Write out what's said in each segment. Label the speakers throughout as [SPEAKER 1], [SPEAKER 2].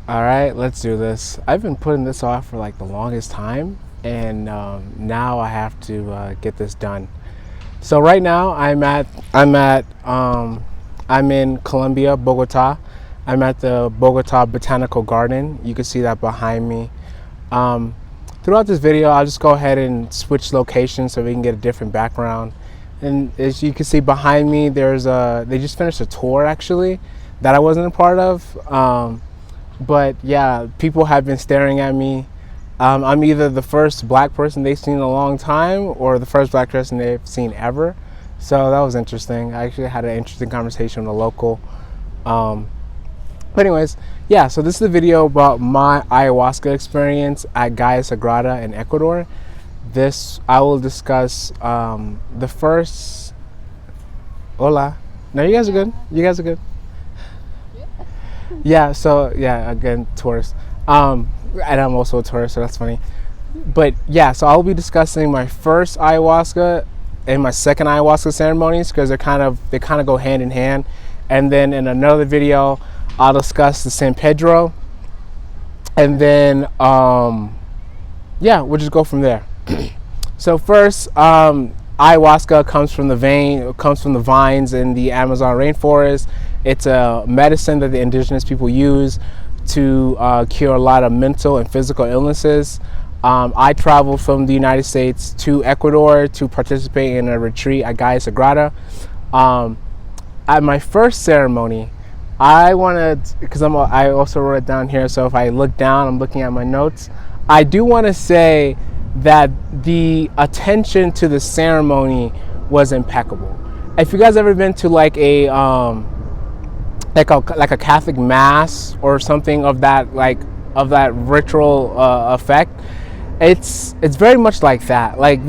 [SPEAKER 1] All right, let's do this. I've been putting this off for like the longest time, and now I have to get this done. So right now I'm in Colombia, Bogota. I'm at the Bogota Botanical Garden. You can see that behind me. Um, Throughout this video, I'll just go ahead and switch locations so we can get a different background. And as you can see behind me, they just finished a tour actually that I wasn't a part of. But yeah, people have been staring at me. I'm either the first black person they've seen in a long time or the first black person they've seen ever. So that was interesting. I actually had an interesting conversation with a local. But anyways, yeah, so this is a video about my ayahuasca experience at Sagrada in Ecuador. I will discuss the first. Hola. No, you guys are good. You guys are good. Yeah, so yeah, again, tourist. And I'm also a tourist, so that's funny. But yeah, so I'll be discussing my first ayahuasca and my second ayahuasca ceremonies because they kind of go hand in hand. And then in another video, I'll discuss the San Pedro. And then yeah, we'll just go from there. So first, ayahuasca comes from the vines in the Amazon rainforest. It's a medicine that the indigenous people use to cure a lot of mental and physical illnesses. I traveled from the United States to Ecuador to participate in a retreat at Sagrada. At my first ceremony, I also wrote it down here, so if I look down, I'm looking at my notes. I do want to say that the attention to the ceremony was impeccable. If you guys ever been to like a Catholic mass or something of that ritual effect, it's very much like that. Like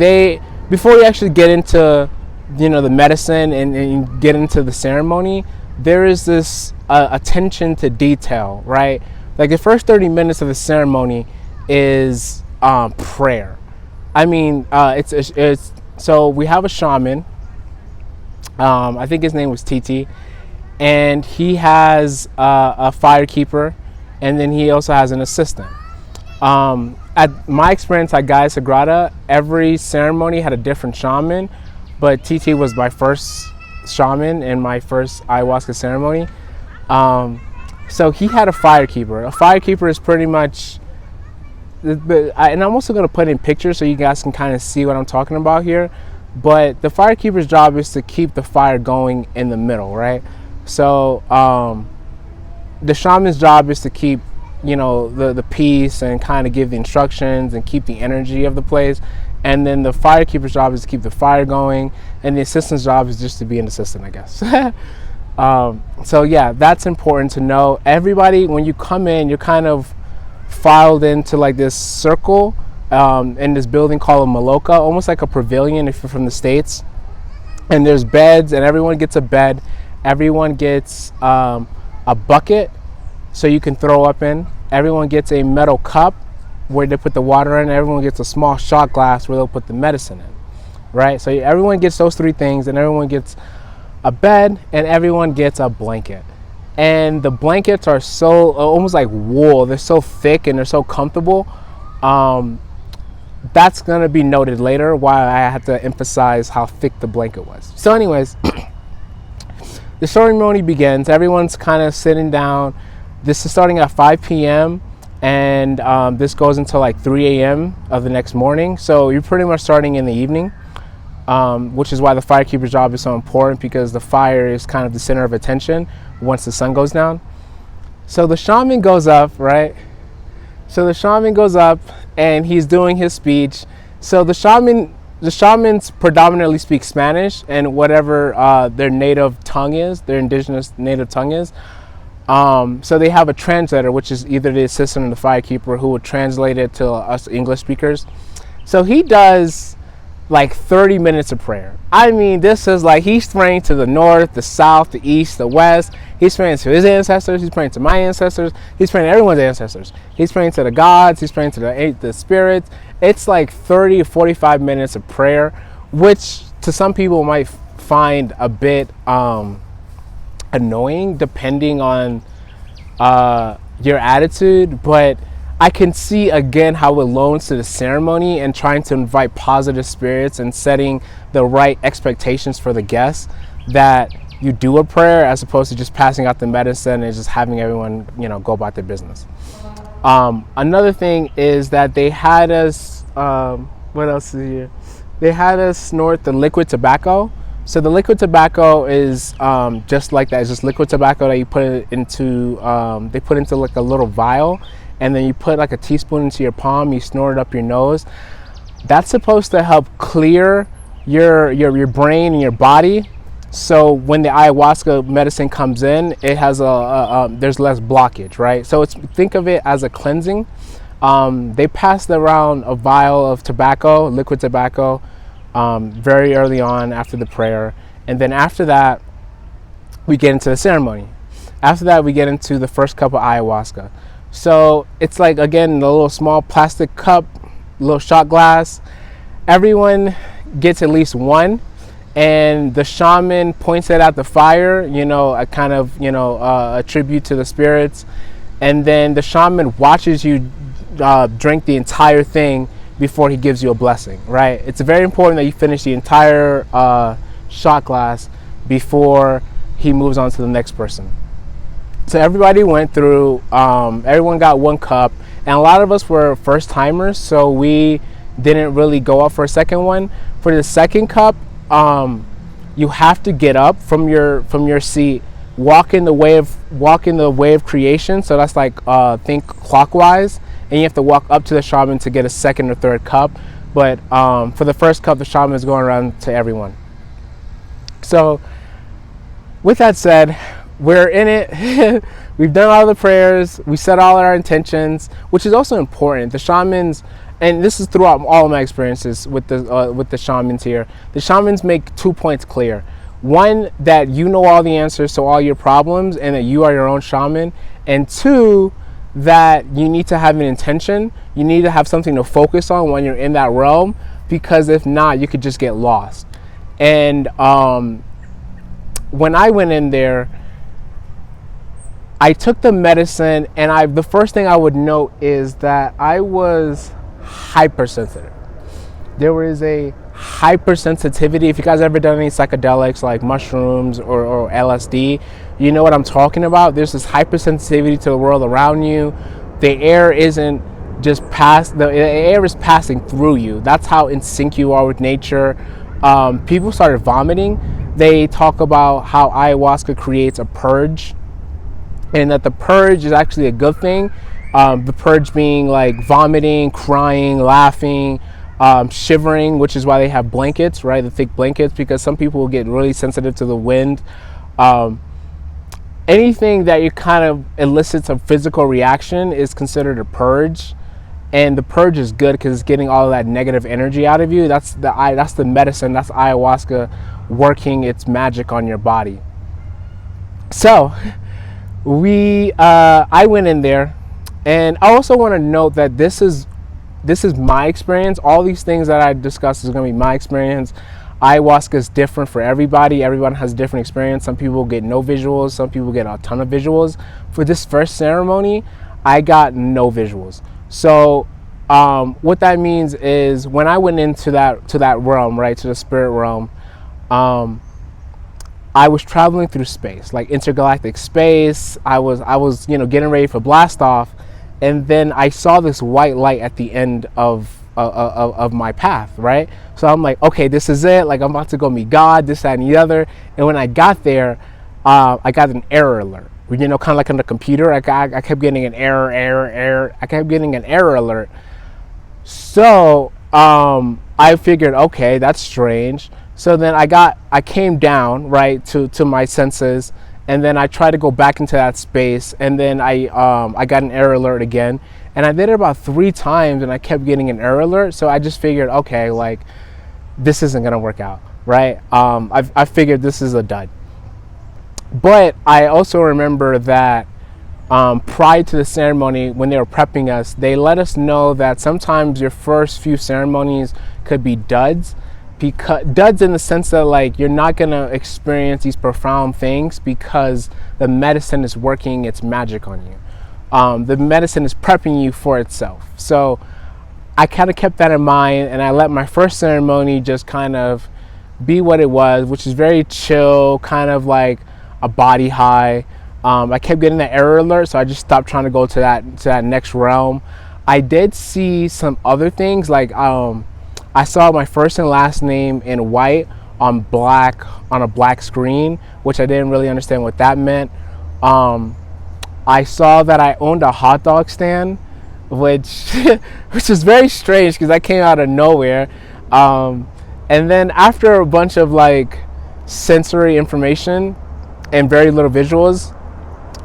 [SPEAKER 1] before you actually get into the medicine and get into the ceremony, there is this attention to detail, right? Like the first 30 minutes of the ceremony is prayer. I mean, it's so we have a shaman. I think his name was Titi, and he has a firekeeper, and then he also has an assistant. At my experience at Sagrada, every ceremony had a different shaman, but Titi was my first shaman in my first ayahuasca ceremony. So he had a firekeeper. A firekeeper is pretty much, and I'm also going to put in pictures so you guys can kind of see what I'm talking about here. But the firekeeper's job is to keep the fire going in the middle, right? So the shaman's job is to keep, the peace and kind of give the instructions and keep the energy of the place. And then the firekeeper's job is to keep the fire going, and the assistant's job is just to be an assistant, I guess. So yeah, that's important to know. Everybody, when you come in, you're kind of filed into like this circle in this building called a Maloka, almost like a pavilion if you're from the States. And there's beds, and everyone gets a bed. Everyone gets a bucket so you can throw up in. Everyone gets a metal cup where they put the water in. Everyone gets a small shot glass where they'll put the medicine in, right? So everyone gets those three things, and everyone gets a bed, and everyone gets a blanket. And the blankets are so almost like wool. They're so thick and they're so comfortable. That's gonna be noted later why I had to emphasize how thick the blanket was. So anyways, the ceremony begins. Everyone's kind of sitting down. This is starting at 5 p.m. and this goes until like 3 a.m. of the next morning. So you're pretty much starting in the evening, which is why the firekeeper's job is so important, because the fire is kind of the center of attention once the sun goes down. So the shaman goes up, right? So the shaman goes up and he's doing his speech. So the shamans predominantly speak Spanish and whatever their native tongue is, their indigenous native tongue is. So they have a translator, which is either the assistant or the firekeeper, who would translate it to us English speakers. So he does like 30 minutes of prayer. I mean, this is like he's praying to the north, the south, the east, the west. He's praying to his ancestors. He's praying to my ancestors. He's praying to everyone's ancestors. He's praying to the gods. He's praying to the spirits. It's like 30 to 45 minutes of prayer, which to some people might find a bit annoying, depending on your attitude, but I can see again how it loans to the ceremony and trying to invite positive spirits and setting the right expectations for the guests, that you do a prayer as opposed to just passing out the medicine and just having everyone, go about their business. Another thing is that they had us, what else is here? They had us snort the liquid tobacco. So the liquid tobacco is just like that. It's just liquid tobacco that you put it into, they put into like a little vial, and then you put like a teaspoon into your palm, you snort it up your nose. That's supposed to help clear your brain and your body. So when the ayahuasca medicine comes in, it has there's less blockage, right? So think of it as a cleansing. They passed around a vial of tobacco, liquid tobacco, very early on after the prayer. And then after that, we get into the ceremony. After that, we get into the first cup of ayahuasca. So it's like, again, the little small plastic cup, little shot glass. Everyone gets at least one. And the shaman points it at the fire, a kind of, a tribute to the spirits. And then the shaman watches you drink the entire thing before he gives you a blessing, right? It's very important that you finish the entire shot glass before he moves on to the next person. So everybody went through, everyone got one cup, and a lot of us were first timers, so we didn't really go up for a second one. For the second cup, you have to get up from your seat, walk in the way of creation. So that's like think clockwise, and you have to walk up to the shaman to get a second or third cup. But for the first cup, the shaman is going around to everyone. So with that said, we're in it. We've done all the prayers. We said all our intentions, which is also important. The shamans, and this is throughout all of my experiences with the shamans here, the shamans make 2 points clear. One, that you know all the answers to all your problems and that you are your own shaman. And two, that you need to have an intention. You need to have something to focus on when you're in that realm, because if not, you could just get lost. And when I went in there, I took the medicine, and the first thing I would note is that I was hypersensitive. There was a hypersensitivity. If you guys ever done any psychedelics like mushrooms or LSD, you know what I'm talking about. There's this hypersensitivity to the world around you. The air isn't just the air is passing through you. That's how in sync you are with nature. People started vomiting. They talk about how ayahuasca creates a purge, and that the purge is actually a good thing. The purge being like vomiting, crying, laughing, shivering, which is why they have blankets, right? The thick blankets, because some people will get really sensitive to the wind. Anything that you kind of elicits a physical reaction is considered a purge. And the purge is good because it's getting all of that negative energy out of you. That's the medicine. That's ayahuasca working its magic on your body. So I went in there, and I also want to note that this is my experience. All these things that I discussed is going to be my experience. Ayahuasca is different for everybody. Everyone has different experience. Some people get no visuals. Some people get a ton of visuals. For this first ceremony, I got no visuals. So what that means is when I went into that realm, right, to the spirit realm, I was traveling through space, like intergalactic space. I was getting ready for blast off, and then I saw this white light at the end of my path, right? So I'm like, okay, this is it. Like, I'm about to go meet God, this, that, and the other. And when I got there, I got an error alert. Kind of like on the computer, I kept getting an error. I kept getting an error alert. So I figured, okay, that's strange. So then I came down, right, to my senses, and then I tried to go back into that space, and then I got an error alert again, and I did it about 3 times, and I kept getting an error alert. So I just figured, okay, like, this isn't gonna work out, right? I figured this is a dud. But I also remember that prior to the ceremony, when they were prepping us, they let us know that sometimes your first few ceremonies could be duds. Duds in the sense that, like, you're not gonna experience these profound things because the medicine is working its magic on you. The medicine is prepping you for itself. So I kind of kept that in mind, and I let my first ceremony just kind of be what it was, which is very chill, kind of like a body high. I kept getting the error alert, so I just stopped trying to go to that next realm. I did see some other things, like I saw my first and last name in white on a black screen, which I didn't really understand what that meant. I saw that I owned a hot dog stand, which which is very strange because that came out of nowhere. And then after a bunch of like sensory information and very little visuals,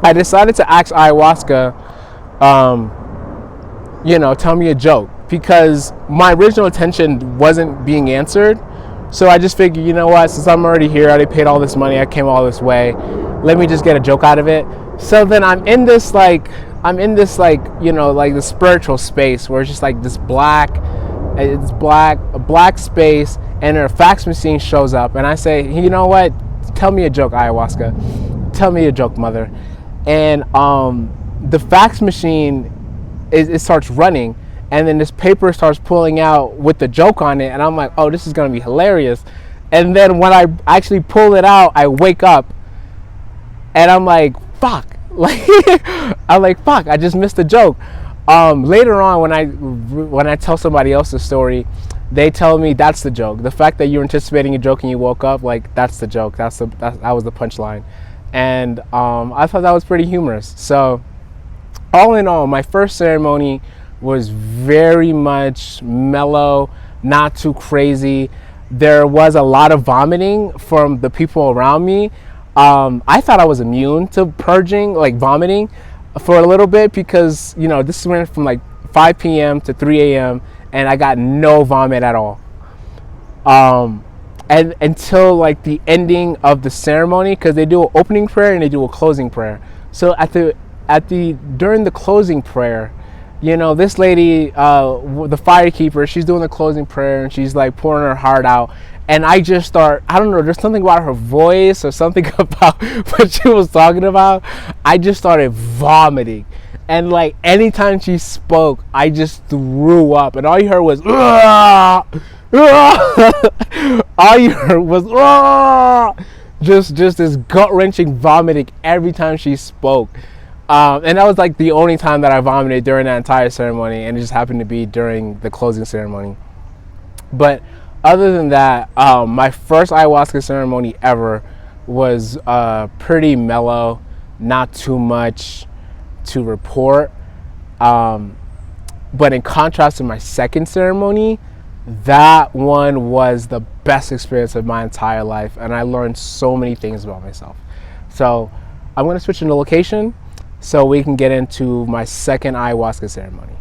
[SPEAKER 1] I decided to ask ayahuasca, tell me a joke, because my original intention wasn't being answered. So I just figured, you know what, since I'm already here, I already paid all this money, I came all this way, let me just get a joke out of it. So then I'm in this like the spiritual space where it's just like a black space, and a fax machine shows up, and I say, you know what, tell me a joke, ayahuasca, tell me a joke, mother. And the fax machine, it starts running, and then this paper starts pulling out with the joke on it, and I'm like, oh, this is gonna be hilarious. And then when I actually pull it out, I wake up, and I'm like, fuck, fuck, I just missed the joke. Later on, when I tell somebody else the story, they tell me that's the joke. The fact that you're anticipating a joke and you woke up, like, that's the joke. That was the punchline. And I thought that was pretty humorous. So all in all, my first ceremony was very much mellow, not too crazy. There was a lot of vomiting from the people around me. I thought I was immune to purging, like vomiting, for a little bit, because this went from like 5 p.m. to 3 a.m. and I got no vomit at all. And until like the ending of the ceremony, because they do an opening prayer and they do a closing prayer. So during the closing prayer, this lady, the firekeeper, she's doing the closing prayer and she's like pouring her heart out. And I just start, I don't know, there's something about her voice or something about what she was talking about. I just started vomiting. And like anytime she spoke, I just threw up. And all you heard was, "Ugh! Ugh!" All you heard was, "Ugh!" Just this gut-wrenching vomiting every time she spoke. And that was like the only time that I vomited during that entire ceremony. And it just happened to be during the closing ceremony. But other than that, my first ayahuasca ceremony ever was pretty mellow, not too much to report. But in contrast to my second ceremony, that one was the best experience of my entire life, and I learned so many things about myself. So I'm going to switch into location so we can get into my second ayahuasca ceremony.